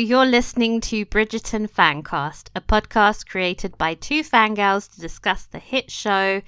you're listening to Bridgerton Fancast, a podcast created by two fangirls to discuss the hit show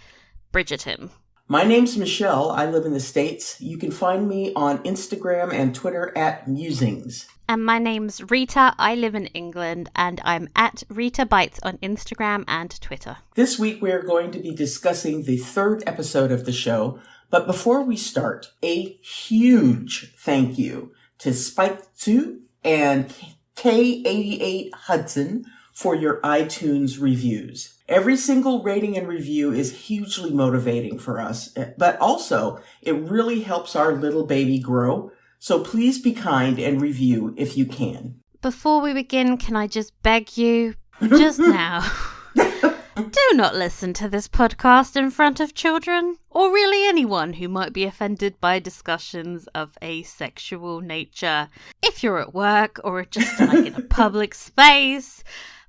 Bridgerton. My name's Michelle. I live in the States. You can find me on Instagram and Twitter at Musings. And my name's Rita. I live in England and I'm at Rita Bites on Instagram and Twitter. This week we are going to be discussing the third episode of the show. But before we start, a huge thank you to Spike2 and K88 Hudson for your iTunes reviews. Every single rating and review is hugely motivating for us, but also it really helps our little baby grow. So please be kind and review if you can. Before we begin, can I just beg you, just now, do not listen to this podcast in front of children, or really anyone who might be offended by discussions of a sexual nature. If you're at work or just like in a public space,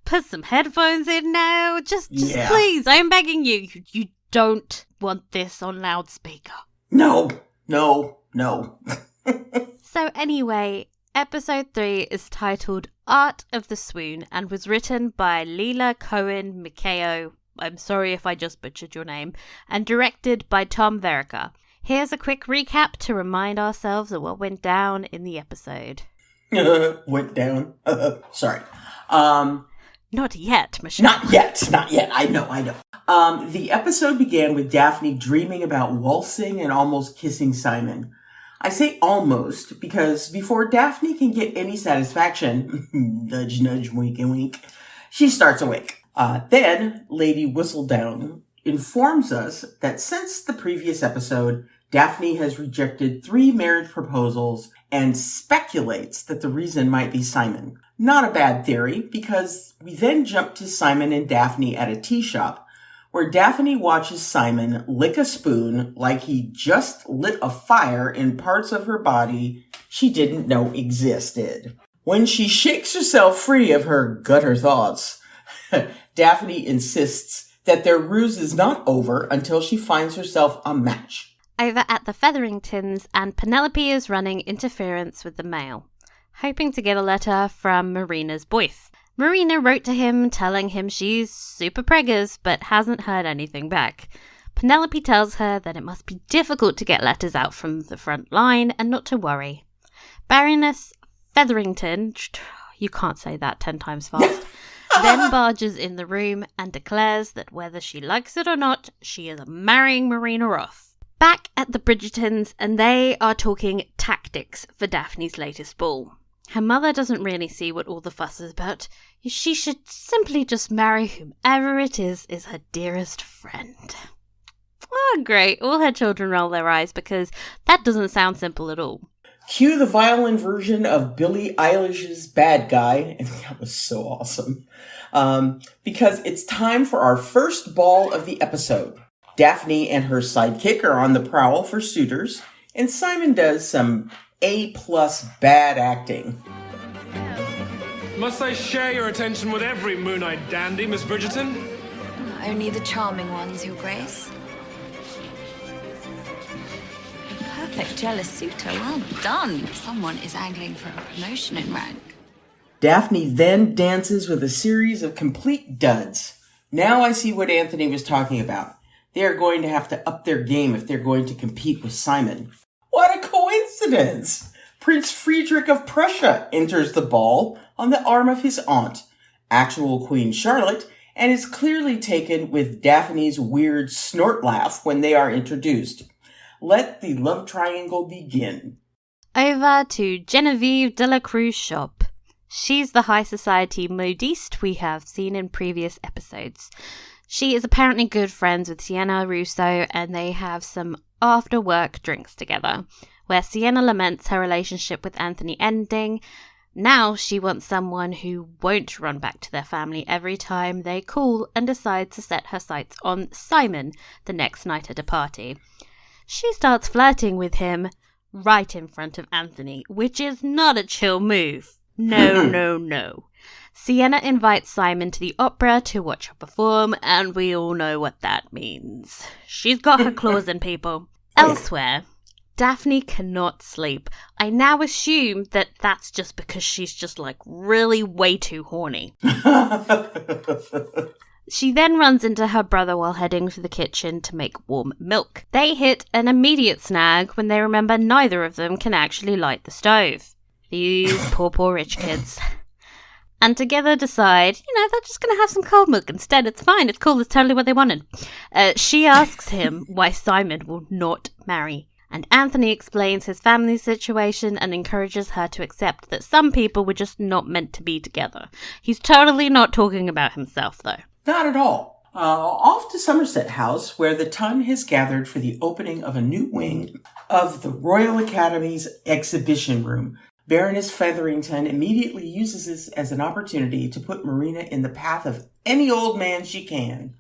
put some headphones in now. Just please, I'm begging you. You don't want this on loudspeaker. No. So anyway, episode 3 is titled Art of the Swoon and was written by Leila Cohen Mikeo, I'm sorry if I just butchered your name, and directed by Tom Verica. Here's a quick recap to remind ourselves of what went down in the episode. Went down? Sorry. Not yet, Michelle. Not yet. I know. The episode began with Daphne dreaming about waltzing and almost kissing Simon. I say almost because before Daphne can get any satisfaction, nudge, nudge, wink, and wink, she starts awake. Then Lady Whistledown informs us that since the previous episode, Daphne has rejected 3 marriage proposals and speculates that the reason might be Simon. Not a bad theory, because we then jump to Simon and Daphne at a tea shop, where Daphne watches Simon lick a spoon like he just lit a fire in parts of her body she didn't know existed. When she shakes herself free of her gutter thoughts, Daphne insists that their ruse is not over until she finds herself a match. Over at the Featheringtons, and Penelope is running interference with the mail, hoping to get a letter from Marina's boyf. Marina wrote to him telling him she's super preggers but hasn't heard anything back. Penelope tells her that it must be difficult to get letters out from the front line and not to worry. Baroness Featherington, you can't say that 10 times fast, then barges in the room and declares that whether she likes it or not, she is marrying Marina off. Back at the Bridgertons, and they are talking tactics for Daphne's latest ball. Her mother doesn't really see what all the fuss is about. She should simply just marry whomever it is her dearest friend. Oh, great. All her children roll their eyes because that doesn't sound simple at all. Cue the violin version of Billie Eilish's Bad Guy. And that was so awesome. Because it's time for our first ball of the episode. Daphne and her sidekick are on the prowl for suitors, and Simon does some A+ bad acting. Must I share your attention with every moon-eyed dandy, Miss Bridgerton? Only the charming ones, Your Grace. Perfect jealous suitor, well done. Someone is angling for a promotion in rank. Daphne then dances with a series of complete duds. Now I see what Anthony was talking about. They are going to have to up their game if they're going to compete with Simon. What a coincidence! Prince Friedrich of Prussia enters the ball on the arm of his aunt, actual Queen Charlotte, and is clearly taken with Daphne's weird snort laugh when they are introduced. Let the love triangle begin. Over to Genevieve de la Cruz's shop. She's the high society modiste we have seen in previous episodes. She is apparently good friends with Sienna Russo, and they have some after-work drinks together, where Sienna laments her relationship with Anthony ending. Now she wants someone who won't run back to their family every time they call, and decides to set her sights on Simon the next night at a party. She starts flirting with him right in front of Anthony, which is not a chill move. No. Sienna invites Simon to the opera to watch her perform, and we all know what that means. She's got her claws in people. Elsewhere, Daphne cannot sleep. I now assume that that's just because she's just like really way too horny. She then runs into her brother while heading to the kitchen to make warm milk. They hit an immediate snag when they remember neither of them can actually light the stove. These poor rich kids. And together decide, they're just going to have some cold milk instead. It's fine. It's cool. It's totally what they wanted. She asks him why Simon will not marry. And Anthony explains his family situation and encourages her to accept that some people were just not meant to be together. He's totally not talking about himself, though. Not at all. Off to Somerset House, where the ton has gathered for the opening of a new wing of the Royal Academy's exhibition room. Baroness Featherington immediately uses this as an opportunity to put Marina in the path of any old man she can.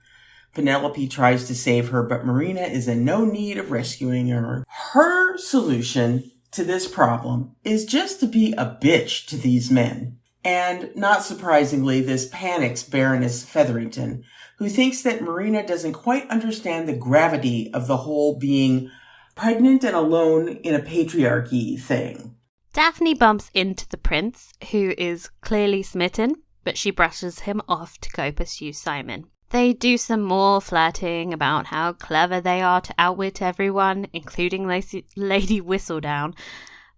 Penelope tries to save her, but Marina is in no need of rescuing her. Her solution to this problem is just to be a bitch to these men. And, not surprisingly, this panics Baroness Featherington, who thinks that Marina doesn't quite understand the gravity of the whole being pregnant and alone in a patriarchy thing. Daphne bumps into the prince, who is clearly smitten, but she brushes him off to go pursue Simon. They do some more flirting about how clever they are to outwit everyone, including Lady Whistledown.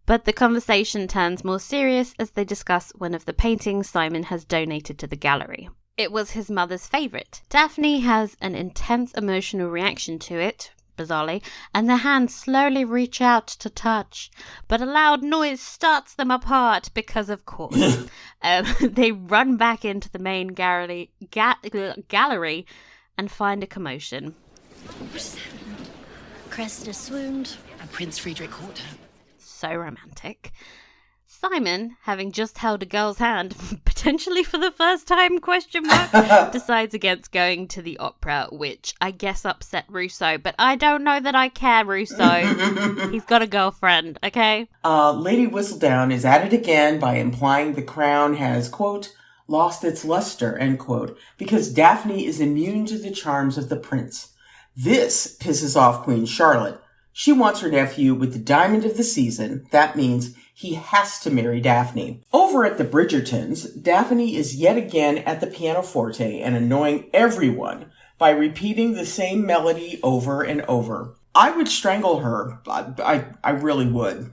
But the conversation turns more serious as they discuss one of the paintings Simon has donated to the gallery. It was his mother's favourite. Daphne has an intense emotional reaction to it, bizarrely, and their hands slowly reach out to touch. But a loud noise starts them apart because, of course, they run back into the main gallery and find a commotion. Cressida swooned, and Prince Friedrich caught her. So romantic. Simon, having just held a girl's hand, potentially for the first time, decides against going to the opera, which I guess upset Russo, but I don't know that I care, Russo. He's got a girlfriend, okay? Lady Whistledown is at it again by implying the crown has, quote, lost its luster, end quote, because Daphne is immune to the charms of the prince. This pisses off Queen Charlotte. She wants her nephew with the diamond of the season. That means he has to marry Daphne. Over at the Bridgertons, Daphne is yet again at the pianoforte and annoying everyone by repeating the same melody over and over. I would strangle her. I really would.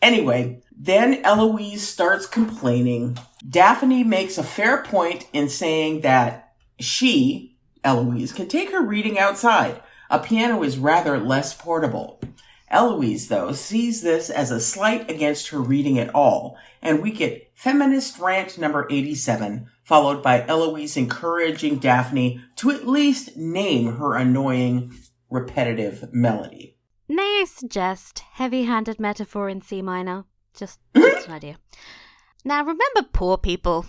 Anyway, then Eloise starts complaining. Daphne makes a fair point in saying that she, Eloise, can take her reading outside. A piano is rather less portable. Eloise, though, sees this as a slight against her reading at all, and we get feminist rant number 87, followed by Eloise encouraging Daphne to at least name her annoying, repetitive melody. May I suggest heavy-handed metaphor in C minor? Just an idea. Now, remember poor people.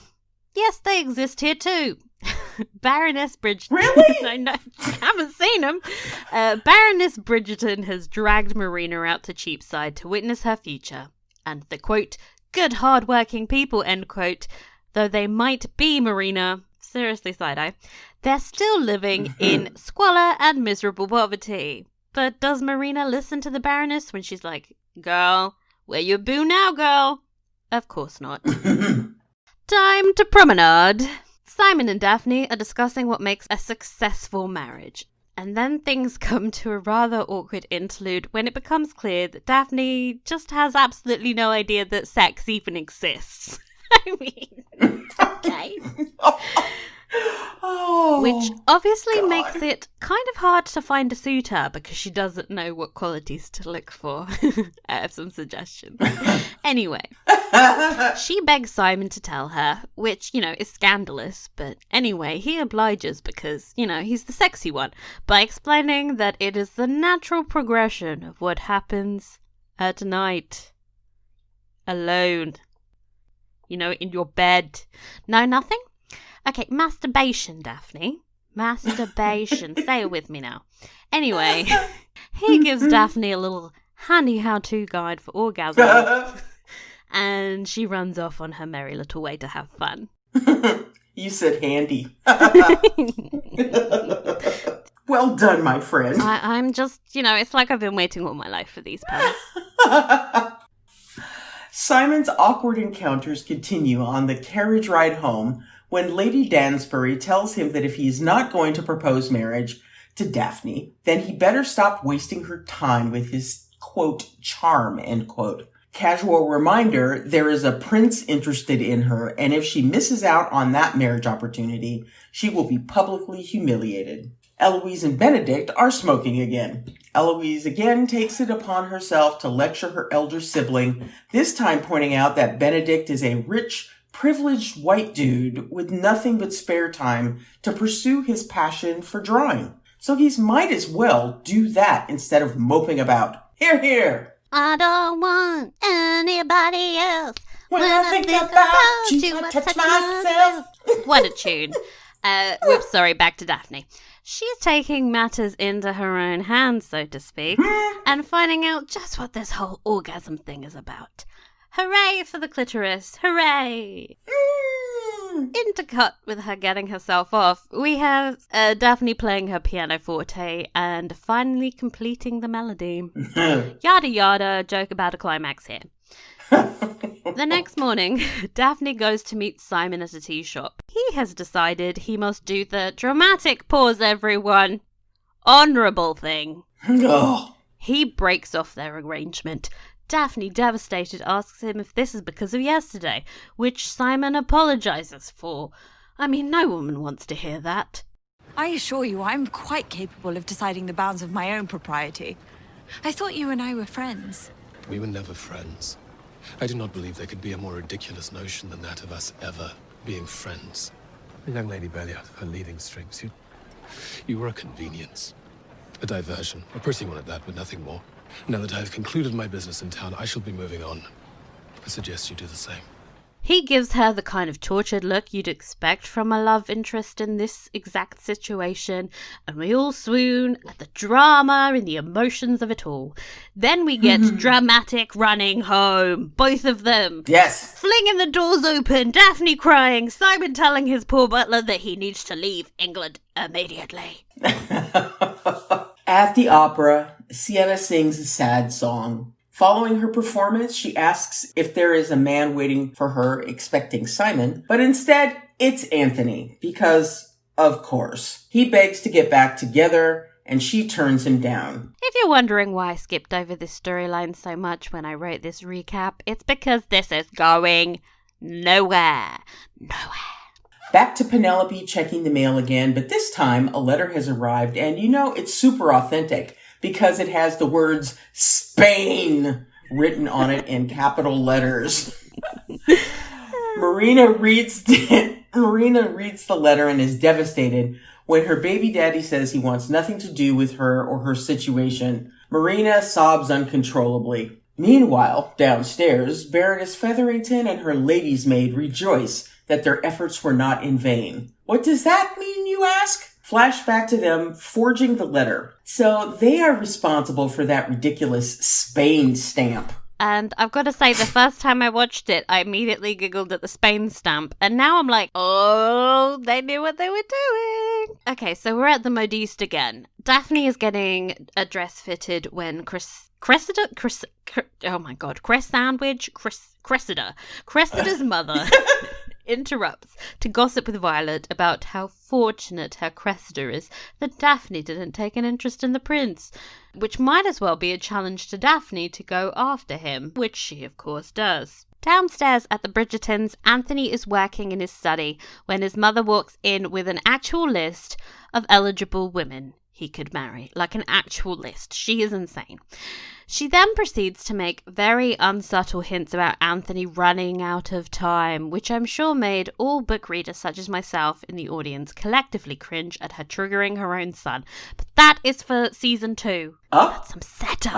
Yes, they exist here too. Baroness Bridgerton. Really? I know. Haven't seen him. Baroness Bridgerton has dragged Marina out to Cheapside to witness her future. And the quote, good hard-working people, end quote, though they might be, Marina, seriously side-eye, they're still living in squalor and miserable poverty. But does Marina listen to the Baroness when she's like, girl, where you boo now, girl? Of course not. Time to promenade. Simon and Daphne are discussing what makes a successful marriage. And then things come to a rather awkward interlude when it becomes clear that Daphne just has absolutely no idea that sex even exists. I mean, okay. Which obviously makes it kind of hard to find a suitor because she doesn't know what qualities to look for. I have some suggestions. Anyway, she begs Simon to tell her, which, is scandalous. But anyway, he obliges because, he's the sexy one, by explaining that it is the natural progression of what happens at night. Alone. In your bed. No, nothing? Okay, masturbation, Daphne. Masturbation. Say it with me now. Anyway, he gives Daphne a little handy how-to guide for orgasm. And she runs off on her merry little way to have fun. You said handy. Well done, my friend. I'm just, it's like I've been waiting all my life for these puns. Simon's awkward encounters continue on the carriage ride home when Lady Dansbury tells him that if he is not going to propose marriage to Daphne, then he better stop wasting her time with his, quote, charm, end quote. Casual reminder, there is a prince interested in her, and if she misses out on that marriage opportunity, she will be publicly humiliated. Eloise and Benedict are smoking again. Eloise again takes it upon herself to lecture her elder sibling, this time pointing out that Benedict is a rich, privileged white dude with nothing but spare time to pursue his passion for drawing. So he might as well do that instead of moping about. Hear, hear! I don't want anybody else. When I think about you, I touch myself. What a tune. Whoops, sorry, back to Daphne. She's taking matters into her own hands, so to speak, and finding out just what this whole orgasm thing is about. Hooray for the clitoris! Hooray! Intercut with her getting herself off, we have Daphne playing her pianoforte and finally completing the melody. Yada yada, joke about a climax here. The next morning, Daphne goes to meet Simon at a tea shop. He has decided he must do the dramatic pause everyone, honourable thing. He breaks off their arrangement. Daphne, devastated, asks him if this is because of yesterday, which Simon apologises for. I mean, no woman wants to hear that. I assure you, I'm quite capable of deciding the bounds of my own propriety. I thought you and I were friends. We were never friends. I do not believe there could be a more ridiculous notion than that of us ever being friends. The young lady barely out of her leading strings. You were a convenience. A diversion. A pretty one at that, but nothing more. Now that I have concluded my business in town, I shall be moving on. I suggest you do the same. He gives her the kind of tortured look you'd expect from a love interest in this exact situation, and we all swoon at the drama and the emotions of it all. Then we get dramatic running home, both of them. Yes. Flinging the doors open, Daphne crying, Simon telling his poor butler that he needs to leave England immediately. At the opera, Sienna sings a sad song. Following her performance, she asks if there is a man waiting for her expecting Simon, but instead, it's Anthony, because, of course, he begs to get back together, and she turns him down. If you're wondering why I skipped over this storyline so much when I wrote this recap, it's because this is going nowhere. Nowhere. Back to Penelope checking the mail again, but this time a letter has arrived, and it's super authentic because it has the words Spain written on it in capital letters. Marina reads the letter and is devastated when her baby daddy says he wants nothing to do with her or her situation. Marina sobs uncontrollably. Meanwhile, downstairs, Baroness Featherington and her lady's maid rejoice that their efforts were not in vain. What does that mean, you ask? Flashback to them forging the letter. So they are responsible for that ridiculous Spain stamp. And I've got to say, the first time I watched it, I immediately giggled at the Spain stamp. And now I'm like, oh, they knew what they were doing. Okay, so we're at the Modiste again. Daphne is getting a dress fitted when Cressida's mother interrupts to gossip with Violet about how fortunate her Cressida is that Daphne didn't take an interest in the prince, which might as well be a challenge to Daphne to go after him, which she of course does. Downstairs at the Bridgertons, Anthony is working in his study when his mother walks in with an actual list of eligible women he could marry, like an actual list. She is insane. She then proceeds to make very unsubtle hints about Anthony running out of time, which I'm sure made all book readers such as myself in the audience collectively cringe at her triggering her own son. But that is for season 2. Oh. That's some setup.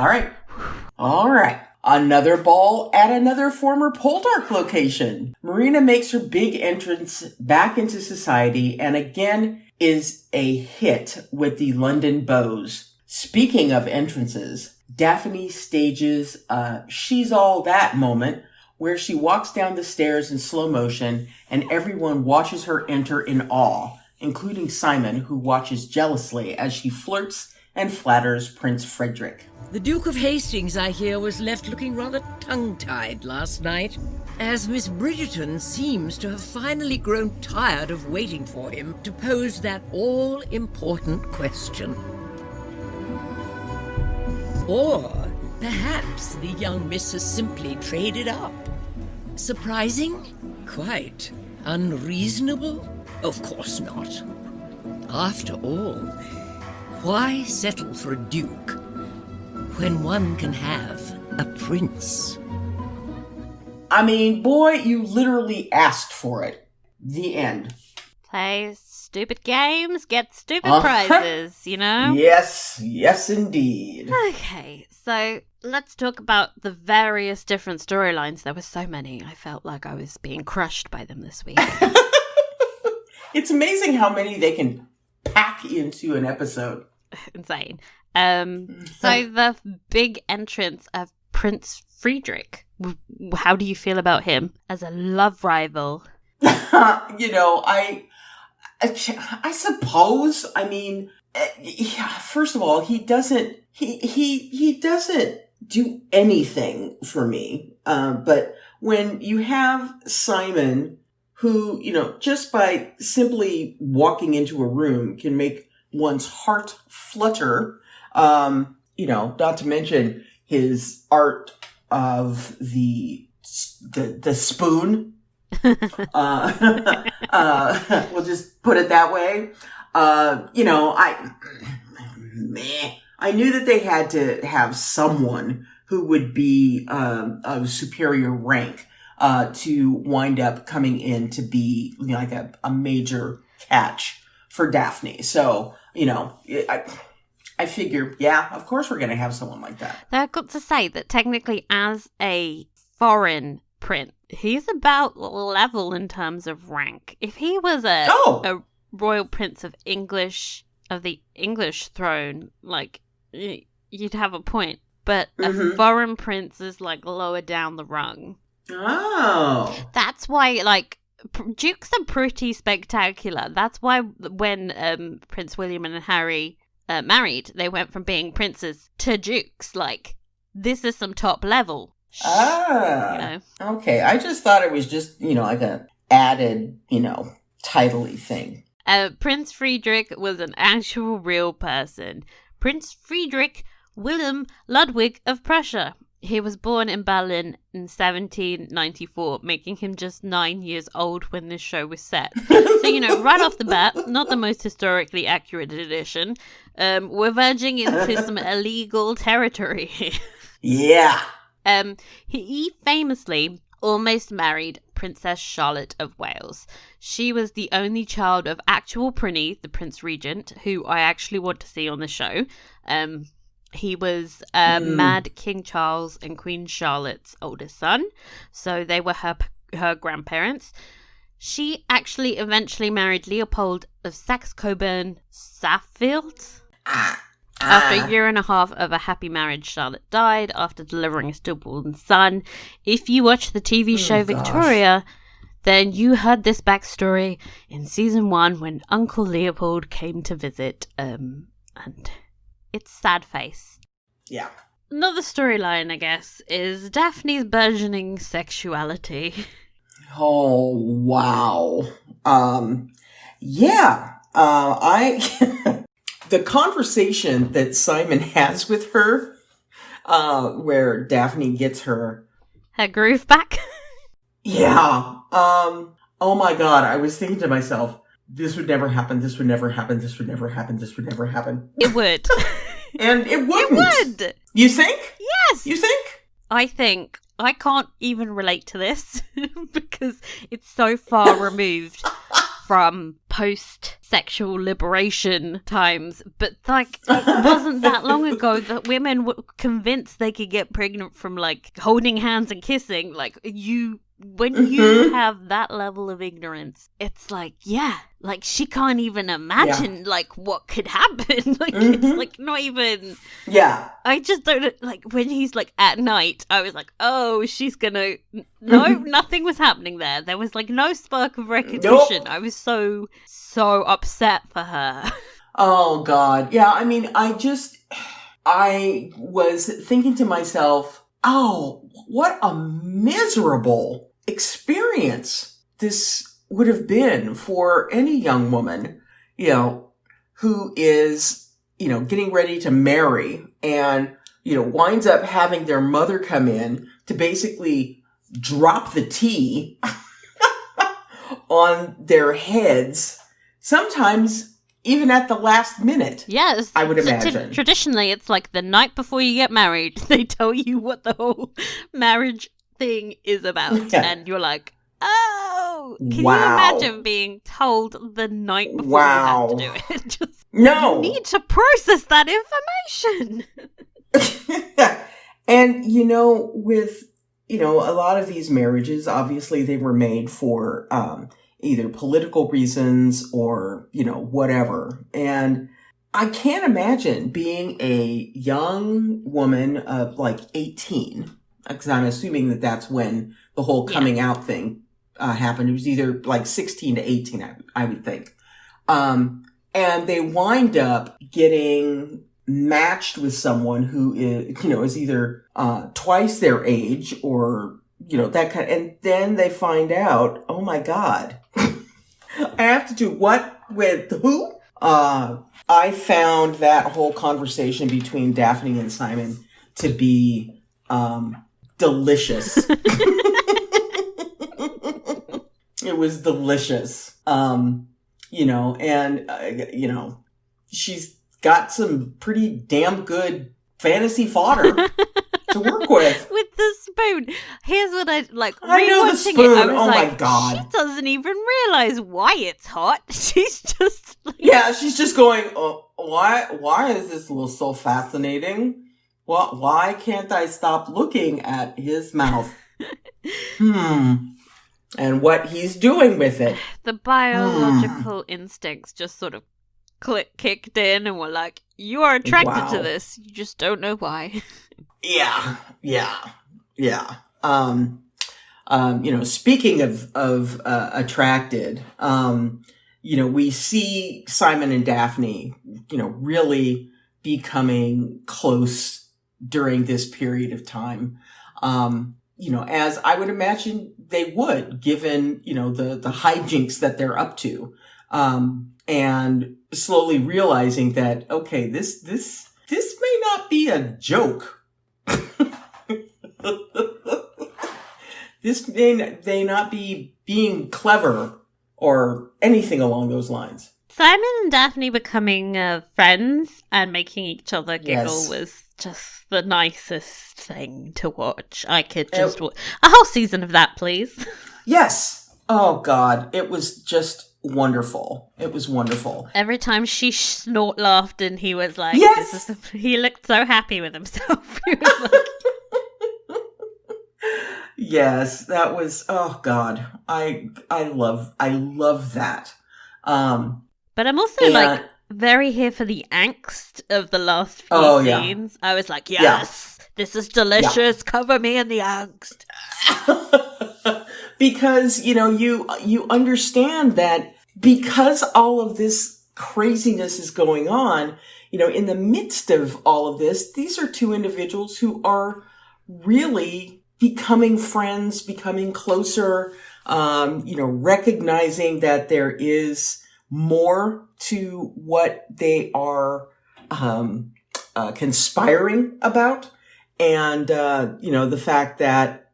All right. Another ball at another former Poldark location. Marina makes her big entrance back into society and again is a hit with the London Beaux. Speaking of entrances, Daphne stages a She's All That moment where she walks down the stairs in slow motion and everyone watches her enter in awe. including Simon, who watches jealously as she flirts and flatters Prince Friedrich. The Duke of Hastings, I hear, was left looking rather tongue-tied last night, as Miss Bridgerton seems to have finally grown tired of waiting for him to pose that all-important question. Or perhaps the young miss has simply traded up. Surprising? Quite. Unreasonable? Of course not. After all, why settle for a duke when one can have a prince? I mean, boy, you literally asked for it. The end. Play stupid games, get stupid prizes, you know? Yes, yes indeed. Okay, so let's talk about the various different storylines. There were so many. I felt like I was being crushed by them this week. It's amazing how many they can pack into an episode. Insane. So the big entrance of Prince Friedrich. How do you feel about him as a love rival? You know, I suppose. I mean, first of all, he doesn't do anything for me. But when you have Simon, who, you know, just by simply walking into a room can make one's heart flutter, you know, not to mention his art of the spoon. We'll just put it that way. You know, I knew that they had to have someone who would be of superior rank to wind up coming in to be, you know, like a major catch for Daphne. So, you know, I figure, yeah, of course we're going to have someone like that. I've got to say that technically as a foreign prince, he's about level in terms of rank. If he was a royal prince of the English throne, like, you'd have a point. But a foreign prince is, like, lower down the rung. Oh. That's why, like, dukes are pretty spectacular. That's why when Prince William and Harry married, they went from being princes to dukes. Like, this is some top level. Ah. You know? Okay. I just thought it was just, you know, like a added, you know, title-y thing. Prince Friedrich was an actual real person. Prince Friedrich Wilhelm Ludwig of Prussia. He was born in Berlin in 1794, making him just 9 years old when this show was set. So, you know, right off the bat, not the most historically accurate edition. We're verging into some illegal territory. Yeah. He famously almost married Princess Charlotte of Wales. She was the only child of actual Prinny, the Prince Regent, who I actually want to see on the show. He was Mad King Charles and Queen Charlotte's oldest son, so they were her grandparents. She actually eventually married Leopold of Saxe-Coburg-Saalfeld. After a year and a half of a happy marriage, Charlotte died after delivering a stillborn son. If you watch the TV show Victoria, then you heard this backstory in season 1 when Uncle Leopold came to visit, and it's sad face. Yeah. Another storyline, I guess, is Daphne's burgeoning sexuality. Oh, wow. Yeah. The conversation that Simon has with her, where Daphne gets her groove back. Yeah. Oh my God. I was thinking to myself, this would never happen. This would never happen. This would never happen. This would never happen. It would. And it wouldn't. It would. You think? Yes. You think? I think. I can't even relate to this because it's so far removed from post-sexual liberation times. But, like, it wasn't that long ago that women were convinced they could get pregnant from, like, holding hands and kissing. Like, you when you have that level of ignorance, it's like, yeah, like she can't even imagine like what could happen. Like it's like not even. Yeah. I just don't like when he's like at night. I was like, oh, she's gonna. No, nothing was happening there. There was like no spark of recognition. I was so upset for her. Oh God. Yeah. I mean, I was thinking to myself, oh, what a miserable experience this would have been for any young woman, who is, getting ready to marry and, winds up having their mother come in to basically drop the tea on their heads, sometimes even at the last minute. Yes, I would imagine. Traditionally, it's like the night before you get married, they tell you what the whole marriage thing is about, and you're like, oh, can you imagine being told the night before you have to do it? Just, no, you need to process that information. And with a lot of these marriages, obviously they were made for either political reasons or whatever, and I can't imagine being a young woman of like 18, because I'm assuming that that's when the whole coming out thing happened. It was either like 16 to 18, I would think. And they wind up getting matched with someone who is either twice their age or, that kind of, and then they find out, oh my God, I have to do what with who? I found that whole conversation between Daphne and Simon to be delicious. It was delicious. She's got some pretty damn good fantasy fodder to work with. With the spoon. Here's what I like. I know the spoon. I was my God. She doesn't even realize why it's hot. She's just like... Yeah, she's just going, why is this so fascinating? Why can't I stop looking at his mouth? And what he's doing with it. The biological instincts just sort of kicked in and were like, you are attracted to this. You just don't know why. Yeah. Speaking of attracted, we see Simon and Daphne, really becoming close during this period of time. As I would imagine they would, given, the hijinks that they're up to. And slowly realizing that, okay, this may not be a joke. This may not be being clever or anything along those lines. Simon and Daphne becoming friends and making each other giggle was just the nicest thing to watch. I could just watch a whole season of that, please. Yes. Oh, God. It was just wonderful. It was wonderful. Every time she snort laughed and he was like, he looked so happy with himself. He was like... Yes, that was, oh God, I love that. But I'm also very here for the angst of the last few scenes. I was like, yes, this is delicious. Yeah. Cover me in the angst. Because, you understand that because all of this craziness is going on, in the midst of all of this, these are two individuals who are really becoming friends, becoming closer, recognizing that there is more to what they are conspiring about. And, the fact that,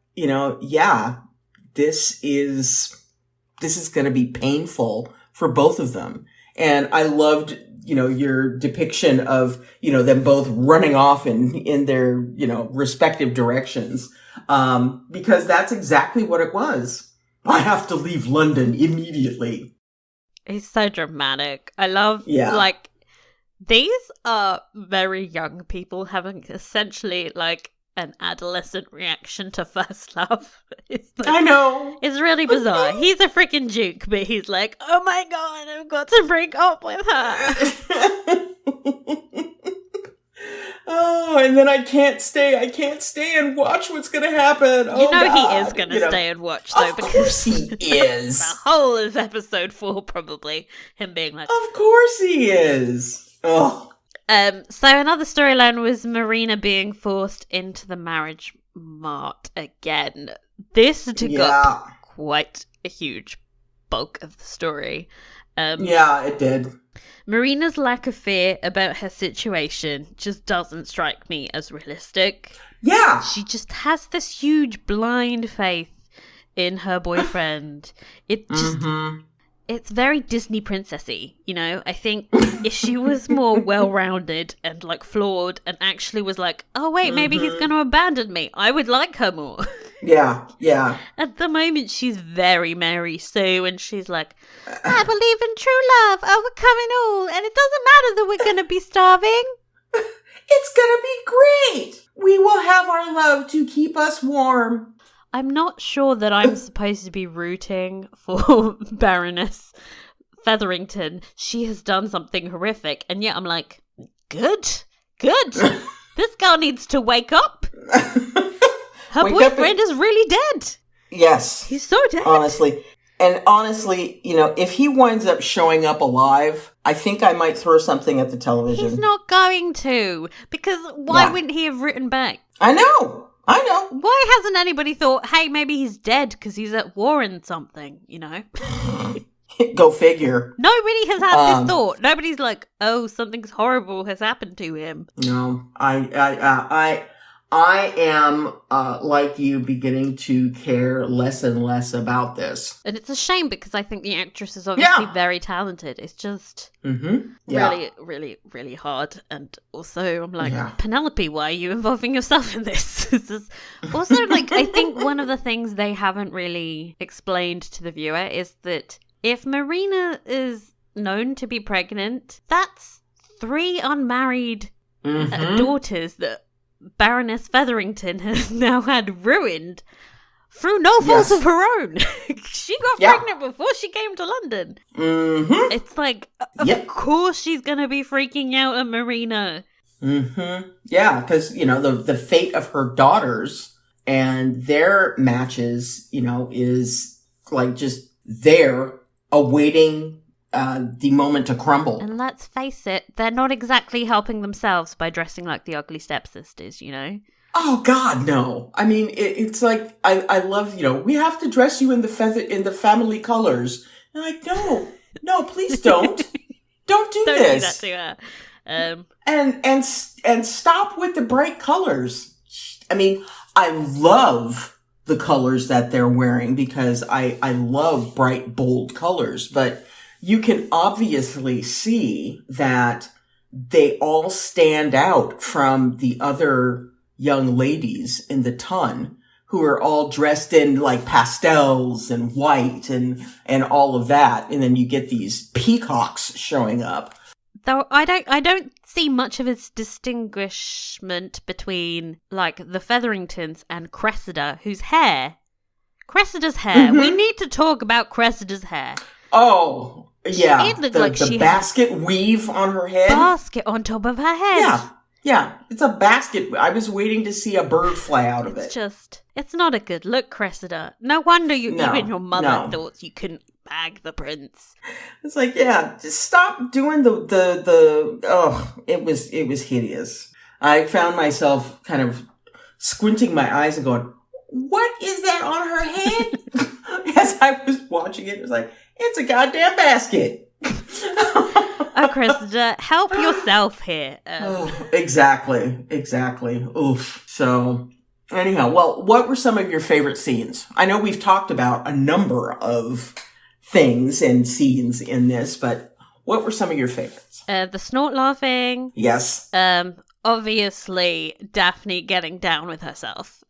this is going to be painful for both of them. And I loved, your depiction of, them both running off in their, respective directions. Because that's exactly what it was. I have to leave London immediately. It's so dramatic. I love, these are very young people having essentially, an adolescent reaction to first love. I know. It's really bizarre. He's a freaking Duke, but he's like, oh my god, I've got to break up with her. Oh, and then I can't stay and watch what's going to happen. You know he is going to stay and watch, though. Of course he is. The whole of episode 4, probably, him being like... Of course he is. Oh. So another storyline was Marina being forced into the marriage mart again. This took up quite a huge bulk of the story. Yeah, it did. Marina's lack of fear about her situation just doesn't strike me as realistic. Yeah. She just has this huge blind faith in her boyfriend. It just... It's very Disney princessy, you know? I think if she was more well-rounded and, like, flawed and actually was like, oh, wait, maybe he's going to abandon me, I would like her more. Yeah. At the moment, she's very Mary Sue, and she's like, I believe in true love, overcoming all, and it doesn't matter that we're going to be starving. It's going to be great. We will have our love to keep us warm. I'm not sure that I'm supposed to be rooting for Baroness Featherington. She has done something horrific, and yet I'm like, good. This girl needs to wake up. Her boyfriend is really dead. Yes. He's so dead. Honestly, you know, if he winds up showing up alive, I think I might throw something at the television. He's not going to, because why wouldn't he have written back? I know. Why hasn't anybody thought, hey, maybe he's dead because he's at war and something, you know? Go figure. Nobody has had this thought. Nobody's like, oh, something's horrible has happened to him. No, I am, like you, beginning to care less and less about this. And it's a shame because I think the actress is obviously very talented. It's just really, really, really hard. And also, I'm like, Penelope, why are you involving yourself in this? Also, like, I think one of the things they haven't really explained to the viewer is that if Marina is known to be pregnant, that's 3 unmarried daughters that Baroness Featherington has now had ruined through no fault of her own. She got pregnant before she came to London. It's like, of course she's going to be freaking out at Marina. Yeah, because, you know, the fate of her daughters and their matches, you know, is like just there awaiting the moment to crumble. And let's face it, they're not exactly helping themselves by dressing like the ugly stepsisters, you know? Oh God, no. I mean, it's like, I love, you know, we have to dress you in the family colors. And I'm like, no, please don't. Don't do this. Do that to her. And stop with the bright colors. I mean, I love the colors that they're wearing because I love bright, bold colors, but you can obviously see that they all stand out from the other young ladies in the ton who are all dressed in like pastels and white and all of that. And then you get these peacocks showing up. Though I don't see much of a distinguishment between like the Featheringtons and Cressida, Cressida's hair. We need to talk about Cressida's hair. Oh, yeah. It looked like she basket weave on her head. Basket on top of her head. Yeah. It's a basket. I was waiting to see a bird fly out of it. It's not a good look, Cressida. No wonder even your mother thought you couldn't bag the prince. It's like, just stop doing it was hideous. I found myself kind of squinting my eyes and going, what is that on her head? As I was watching it was like, it's a goddamn basket. Oh, Cressida, help yourself here. Exactly. Oof. So, anyhow, well, what were some of your favorite scenes? I know we've talked about a number of things and scenes in this, but what were some of your favorites? The snort laughing. Yes. Obviously, Daphne getting down with herself.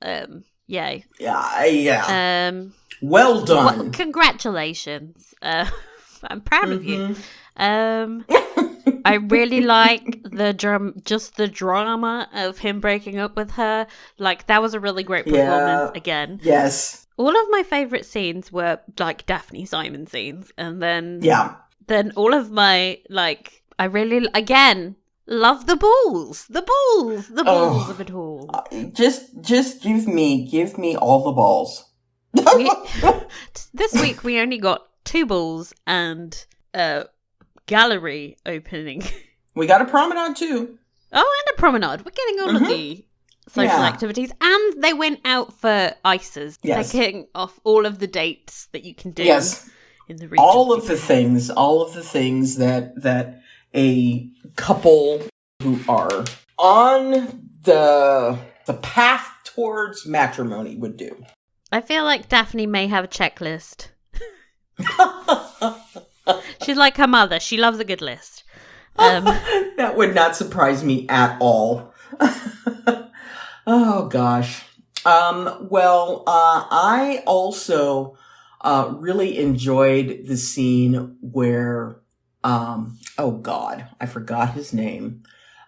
Yay. Yeah. Well done. Well, congratulations. I'm proud of you. I really like just the drama of him breaking up with her. Like, that was a really great performance again. Yes. All of my favourite scenes were, like, Daphne Simon scenes. And then... Yeah. Then all of my, like... I really, again, love the balls. The balls of it all. Just give me all the balls. This week we only got 2 balls and a gallery opening. We got a promenade too. Oh, and a promenade. We're getting all of the social activities. And they went out for ices. Yes. They're getting off all of the dates that you can do in the region. All of the things that a couple who are on the path towards matrimony would do. I feel like Daphne may have a checklist. She's like her mother. She loves a good list. That would not surprise me at all. Oh, gosh. I also really enjoyed the scene where, oh, God, I forgot his name.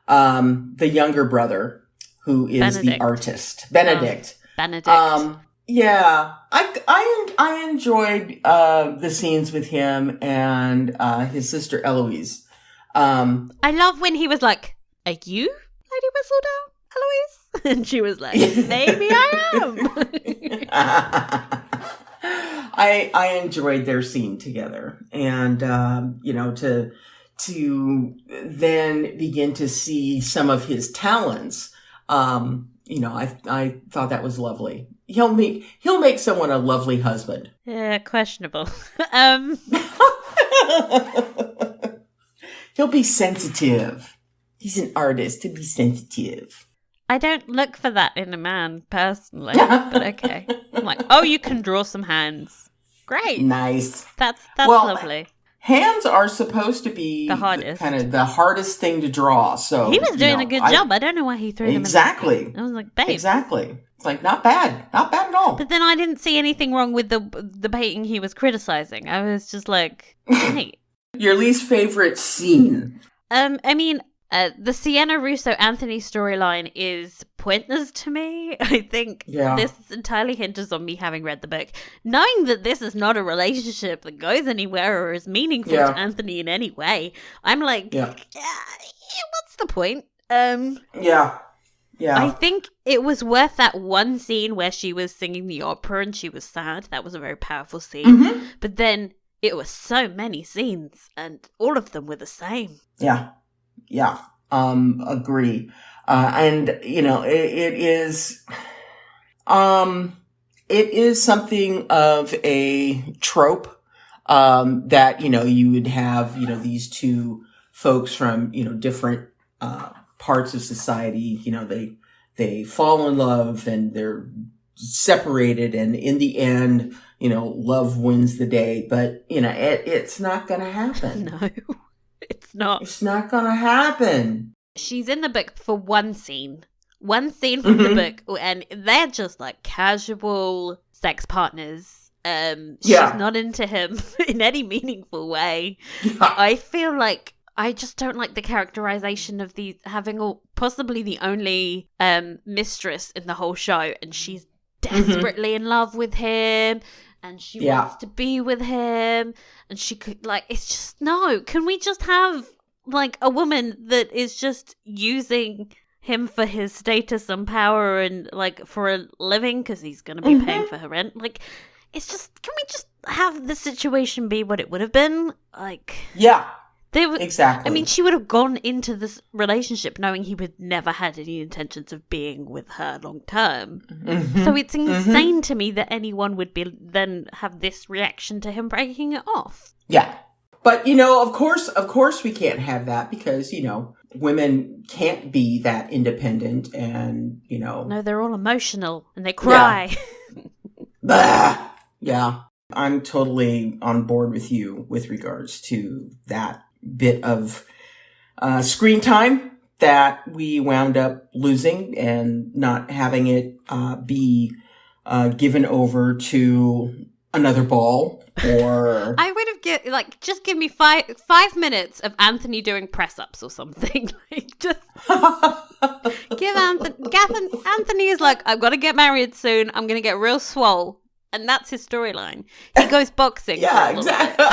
The younger brother, who is Benedict. the artist. Benedict. Benedict. Yeah, I enjoyed the scenes with him and his sister Eloise. I love when he was like, "Are you Lady Whistledown, Eloise?" And she was like, "Maybe I am." I enjoyed their scene together, and to then begin to see some of his talents. I thought that was lovely. He'll make someone a lovely husband. Yeah, questionable. He'll be sensitive. He's an artist to be sensitive. I don't look for that in a man personally, but okay. I'm like, oh, you can draw some hands. Great. Nice. That's lovely. Hands are supposed to be the hardest, kind of the hardest thing to draw. So he was doing a good job. I don't know why he threw them exactly. I was like, babe, exactly. It's like not bad at all. But then I didn't see anything wrong with the painting he was criticizing. I was just like, hey. Your least favorite scene? The Sienna Russo Anthony storyline is pointless to me. I think this entirely hinges on me having read the book. Knowing that this is not a relationship that goes anywhere or is meaningful to Anthony in any way, I'm like, what's the point? Yeah. I think it was worth that one scene where she was singing the opera and she was sad. That was a very powerful scene. Mm-hmm. But then it was so many scenes and all of them were the same. Yeah. Agree. And it is something of a trope, that, you would have, these two folks from, different, parts of society, they fall in love and they're separated, and in the end, love wins the day, but, it's not gonna happen. No. It's not. It's not gonna happen. She's in the book for one scene from the book, and they're just like casual sex partners. She's not into him in any meaningful way. Yeah. I feel like I just don't like the characterization of having possibly the only mistress in the whole show, and she's desperately in love with him. And she wants to be with him, and she could, it's just, no. Can we just have, a woman that is just using him for his status and power and, for a living, because he's going to be paying for her rent? It's just, can we just have the situation be what it would have been? Yeah. Exactly. I mean, she would have gone into this relationship knowing he would never had any intentions of being with her long term. Mm-hmm. So it's insane to me that anyone would then have this reaction to him breaking it off. Yeah. But, of course we can't have that because, women can't be that independent and, No, they're all emotional and they cry. Yeah. Yeah. I'm totally on board with you with regards to that bit of screen time that we wound up losing and not having it be given over to another ball or I would have just give me five minutes of Anthony doing press ups or something. Like, just give Anthony is like, I've got to get married soon. I'm gonna get real swole, and that's his storyline. He goes boxing. Yeah, exactly.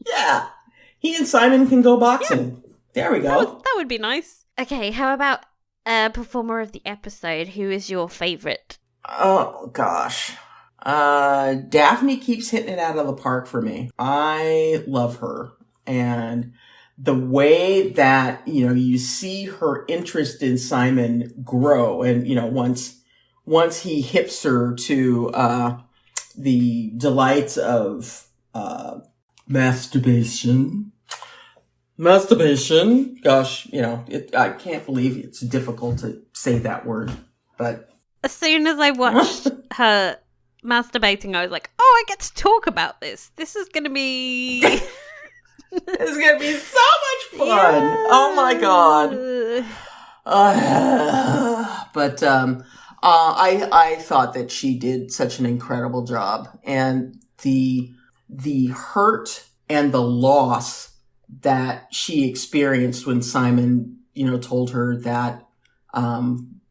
Yeah, he and Simon can go boxing. Yeah. There we go. That would be nice. Okay, how about performer of the episode? Who is your favorite? Oh gosh. Daphne keeps hitting it out of the park for me. I love her. And the way that, you see her interest in Simon grow. And, once he hips her to, the delights of, masturbation. Gosh, I can't believe it's difficult to say that word, but. As soon as I watched her masturbating, I was like, oh, I get to talk about this. This is going to be... It's going to be so much fun. Yeah. Oh, my God. But I thought that she did such an incredible job. And the hurt and the loss that she experienced when Simon, told her that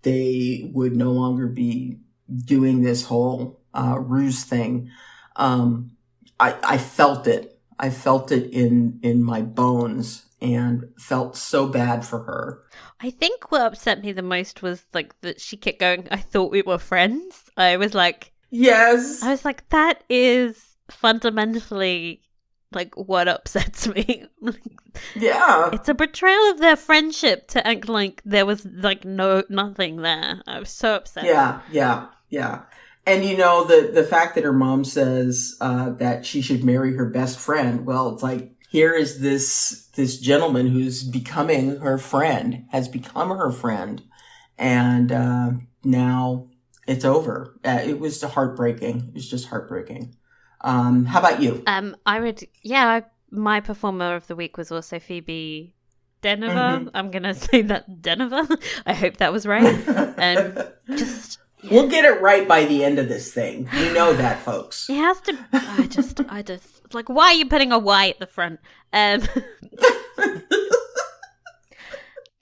they would no longer be doing this whole ruse thing. I felt it. I felt it in my bones and felt so bad for her. I think what upset me the most was like that she kept going, I thought we were friends. I was like, yes. I was like, that is fundamentally like what upsets me. Yeah. It's a betrayal of their friendship to act like there was like nothing there. I was so upset. Yeah. And the fact that her mom says that she should marry her best friend, well, it's like, here is this gentleman who's becoming her friend, has become her friend, and now it's over. It was heartbreaking. It was just heartbreaking. How about you? My performer of the week was also Phoebe Denver. Mm-hmm. I'm gonna say that Denver. I hope that was right. Just. Yeah. We'll get it right by the end of this thing. You know that, folks. It has to. I just like, why are you putting a Y at the front?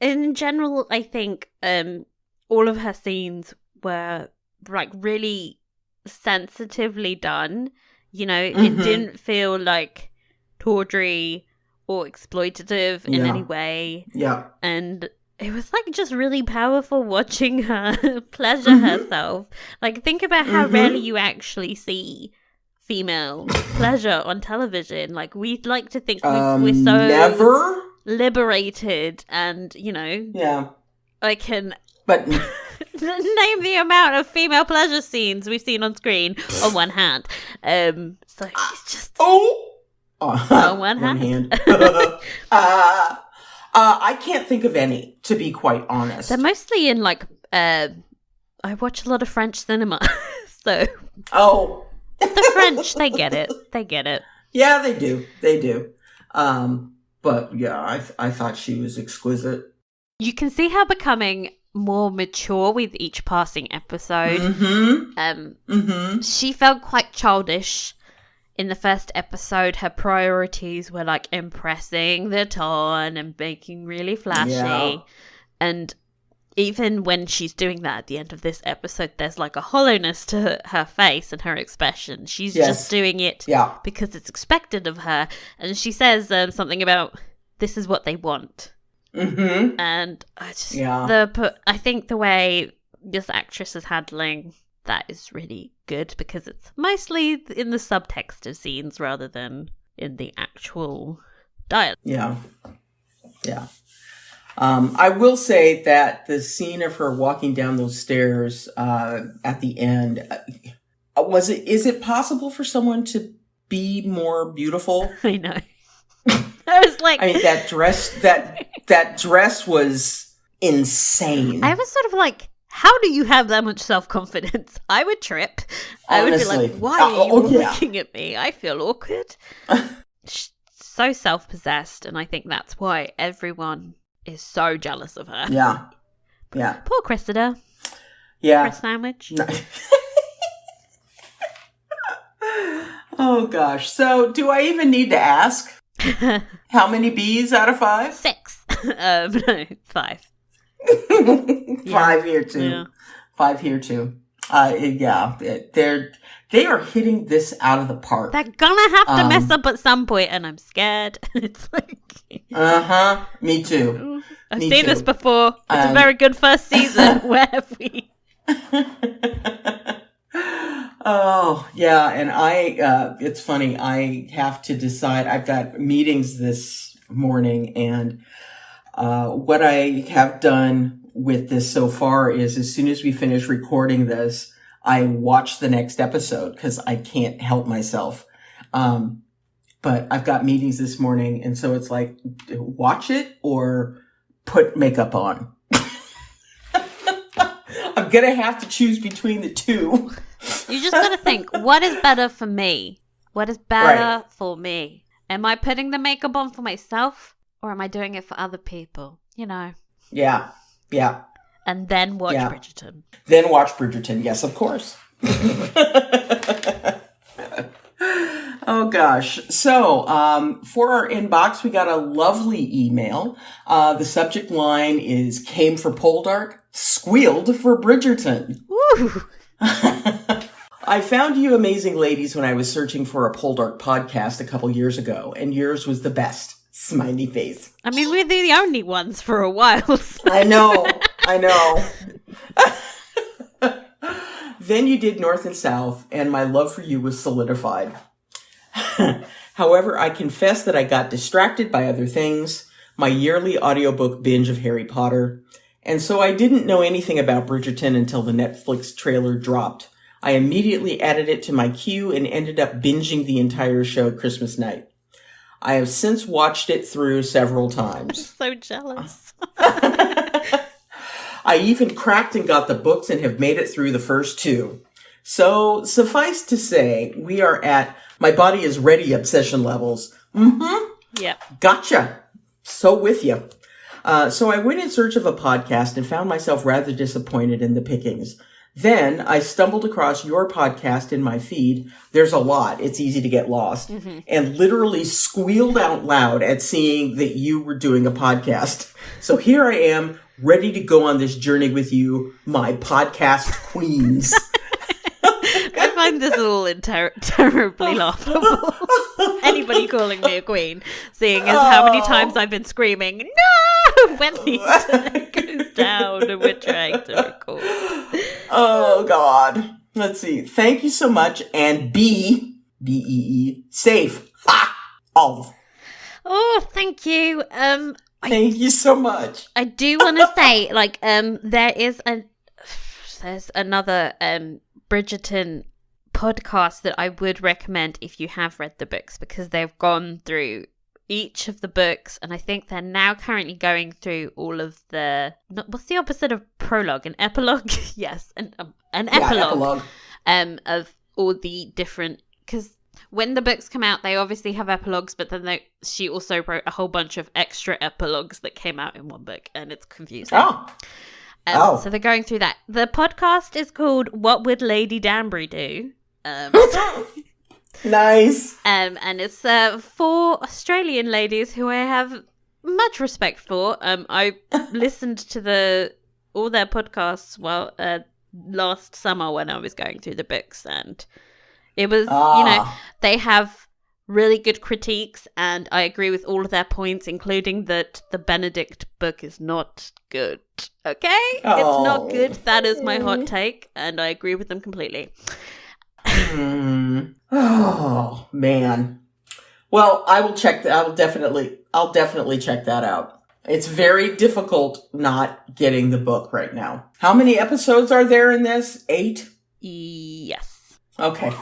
In general, I think all of her scenes were like really sensitively done. It didn't feel like tawdry or exploitative in any way. Yeah, and. It was like just really powerful watching her pleasure herself. Like, think about how rarely you actually see female pleasure on television. Like, we'd like to think we're so never liberated, and yeah, I can but name the amount of female pleasure scenes we've seen on screen on one hand. So it's just on one hand. I can't think of any, to be quite honest. They're mostly in like I watch a lot of French cinema, so the French, they get it. Yeah, they do. But yeah, I thought she was exquisite. You can see her becoming more mature with each passing episode. She felt quite childish. In the first episode, her priorities were like impressing the town and making really flashy. Yeah. And even when she's doing that at the end of this episode, there's like a hollowness to her face and her expression. She's just doing it because it's expected of her. And she says something about, this is what they want. Mm-hmm. And I just, I think the way this actress is handling that is really good because it's mostly in the subtext of scenes rather than in the actual dialogue. Yeah. I will say that the scene of her walking down those stairs at the end, is it possible for someone to be more beautiful? I know. I was like, I mean, that dress was insane. I was sort of like, how do you have that much self-confidence? I would trip. I would be like, why are you looking at me? I feel awkward. So self-possessed, and I think that's why everyone is so jealous of her. Yeah. Poor Cressida. Yeah. Chris sandwich. Oh, gosh. So, do I even need to ask? How many B's out of 5? 6. No, 5. 5 here, too. Yeah. 5 here, too. They are hitting this out of the park. They're gonna have to mess up at some point, and I'm scared. It's like... Me too. I've seen this before. It's a very good first season. Where have we... Oh, yeah, and it's funny, I have to decide, I've got meetings this morning, and what I have done with this so far is as soon as we finish recording this, I watch the next episode, because I can't help myself. But I've got meetings this morning, and so it's like, watch it or put makeup on. I'm going to have to choose between the two. You just got to think, what is better for me? What is better for me? Am I putting the makeup on for myself, or am I doing it for other people? You know. Yeah. And then watch Bridgerton. Then watch Bridgerton. Yes, of course. Oh, gosh. So, for our inbox, we got a lovely email. The subject line is came for Poldark, squealed for Bridgerton. Woo! I found you amazing ladies when I was searching for a Poldark podcast a couple years ago, and yours was the best. Smiley face. I mean, we're the only ones for a while. So. I know. Then you did North and South, and my love for you was solidified. However, I confess that I got distracted by other things, my yearly audiobook binge of Harry Potter, and so I didn't know anything about Bridgerton until the Netflix trailer dropped. I immediately added it to my queue and ended up binging the entire show Christmas night. I have since watched it through several times. I'm so jealous. I even cracked and got the books and have made it through the first 2. So, suffice to say, we are at my body is ready obsession levels. Yep. Gotcha. So with you. So I went in search of a podcast and found myself rather disappointed in the pickings. Then I stumbled across your podcast in my feed. There's a lot. It's easy to get lost. And literally squealed out loud at seeing that you were doing a podcast. So here I am, ready to go on this journey with you, my podcast queens. I find this all terribly laughable. Anybody calling me a queen, seeing as how many times I've been screaming, no, when the internet goes down and we're trying to record. Oh, God. Let's see. Thank you so much. And B-E-E, safe. Ha! Olive. Oh, thank you. Thank you so much. I do want to say, like, there's another Bridgerton podcast that I would recommend if you have read the books, because they've gone through each of the books, and I think they're now currently going through all of the what's the opposite of prologue? An epilogue? Yes, an epilogue. Of all the different, because when the books come out, they obviously have epilogues, but then she also wrote a whole bunch of extra epilogues that came out in one book, and it's confusing. So they're going through that. The podcast is called What Would Lady Danbury Do? Nice. And it's 4 Australian ladies who I have much respect for. I listened to all their podcasts last summer when I was going through the books, and it was, they have really good critiques, and I agree with all of their points, including that the Benedict book is not good. Okay? It's not good. That is my hot take, and I agree with them completely. Oh, man. Well, I will check that. I'll definitely check that out. It's very difficult not getting the book right now. How many episodes are there in this? 8? Yes. Okay.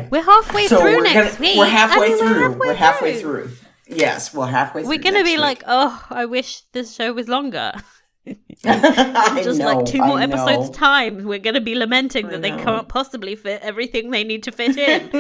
We're halfway through next week. We're halfway through. We're halfway through. Yes, we're halfway through. We're going to be like, I wish this show was longer. Just like 2 more episodes time, we're going to be lamenting that they can't possibly fit everything they need to fit in.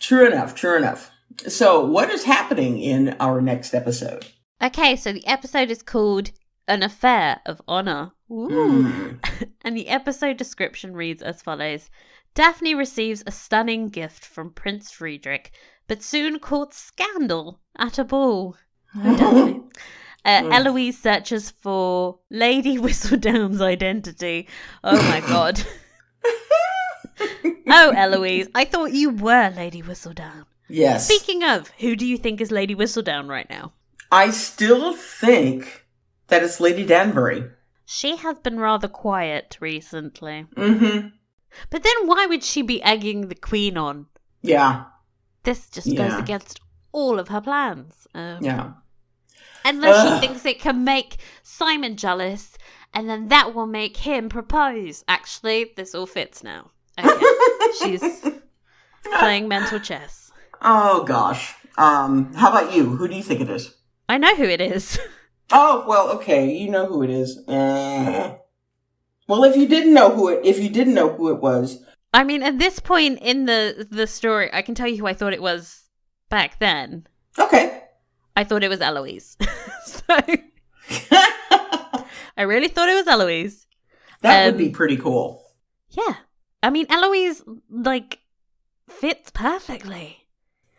True enough. So what is happening in our next episode? Okay, so the episode is called An Affair of Honor. Ooh. And the episode description reads as follows. Daphne receives a stunning gift from Prince Friedrich, but soon courts scandal at a ball. Oh, Daphne. Eloise searches for Lady Whistledown's identity. Oh my god. Oh, Eloise, I thought you were Lady Whistledown. Yes. Speaking of, who do you think is Lady Whistledown right now? I still think that it's Lady Danbury. She has been rather quiet recently. Mm-hmm. But then why would she be egging the Queen on? Yeah. This just goes against all of her plans. Yeah. Unless she thinks it can make Simon jealous, and then that will make him propose. Actually, this all fits now. Okay. She's playing mental chess. Oh, gosh. How about you? Who do you think it is? I know who it is. Oh, well, okay. You know who it is. Well, if you didn't know who it was. I mean, at this point in the story, I can tell you who I thought it was back then. Okay. I thought it was Eloise. So I really thought it was Eloise. That would be pretty cool. Yeah. I mean, Eloise, fits perfectly.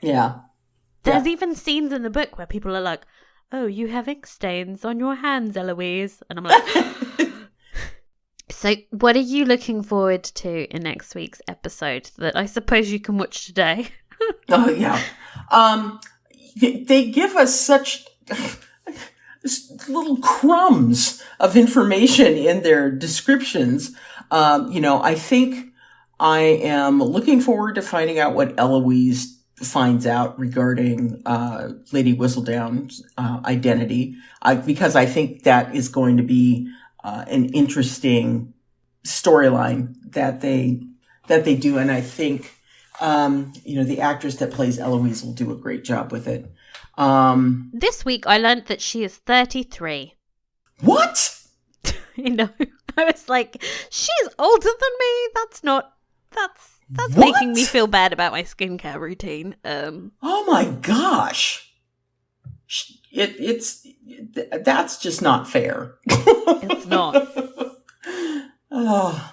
Yeah. There's even scenes in the book where people are like, oh, you have ink stains on your hands, Eloise. And I'm like... So what are you looking forward to in next week's episode that I suppose you can watch today? Oh, yeah. They give us such little crumbs of information in their descriptions. I think I am looking forward to finding out what Eloise finds out regarding Lady Whistledown's identity, because I think that is going to be an interesting storyline that they do, and I think the actress that plays Eloise will do a great job with it. This week I learned that she is 33. What? I was like, she's older than me. That's what? making me feel bad about my skincare routine. Oh my gosh. That's just not fair. It's not. Oh.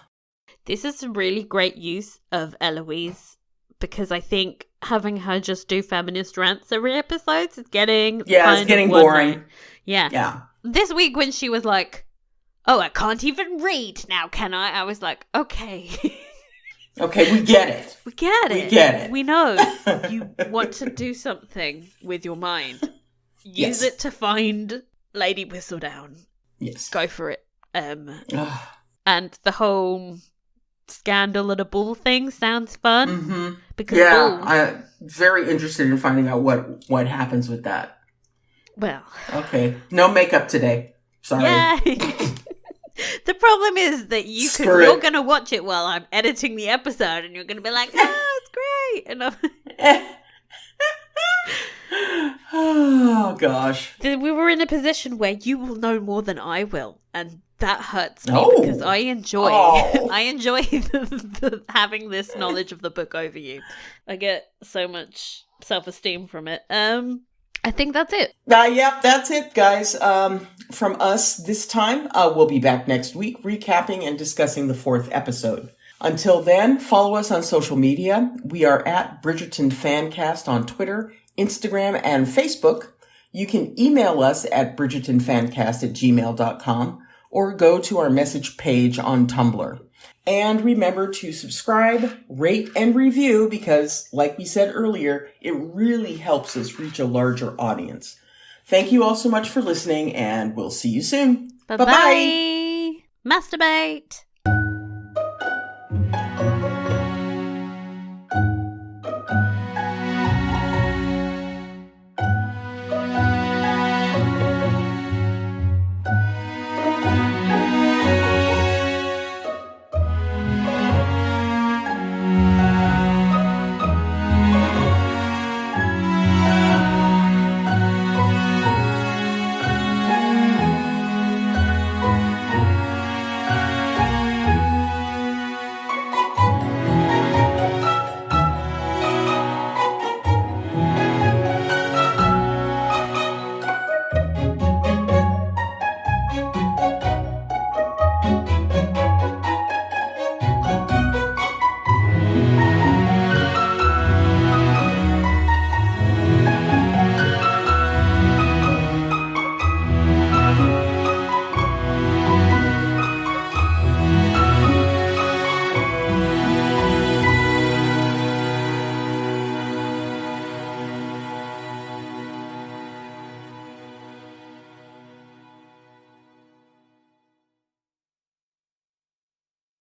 This is a really great use of Eloise, because I think having her just do feminist rants every episode is getting it's getting boring. Yeah. Yeah. This week when she was like, oh, I can't even read now, can I? I was like, okay. Okay, we get it. We get it. We know you want to do something with your mind. Use it to find Lady Whistledown. Yes. Go for it. And the whole scandal at a ball thing sounds fun. Mm-hmm. Because I'm very interested in finding out what happens with that. Well. Okay. No makeup today. Sorry. Yeah. The problem is that you're going to watch it while I'm editing the episode, and you're going to be like, it's great. And oh, gosh. We were in a position where you will know more than I will, and that hurts me because I enjoy having this knowledge of the book over you. I get so much self-esteem from it. I think that's it. Yep, that's it, guys. From us this time. We'll be back next week recapping and discussing the 4th episode. Until then, follow us on social media. We are at Bridgerton Fancast on Twitter, Instagram, and Facebook. You can email us at bridgertonfancast@gmail.com or go to our message page on Tumblr. And remember to subscribe, rate, and review because, like we said earlier, it really helps us reach a larger audience. Thank you all so much for listening, and we'll see you soon. Bye-bye. Masturbate.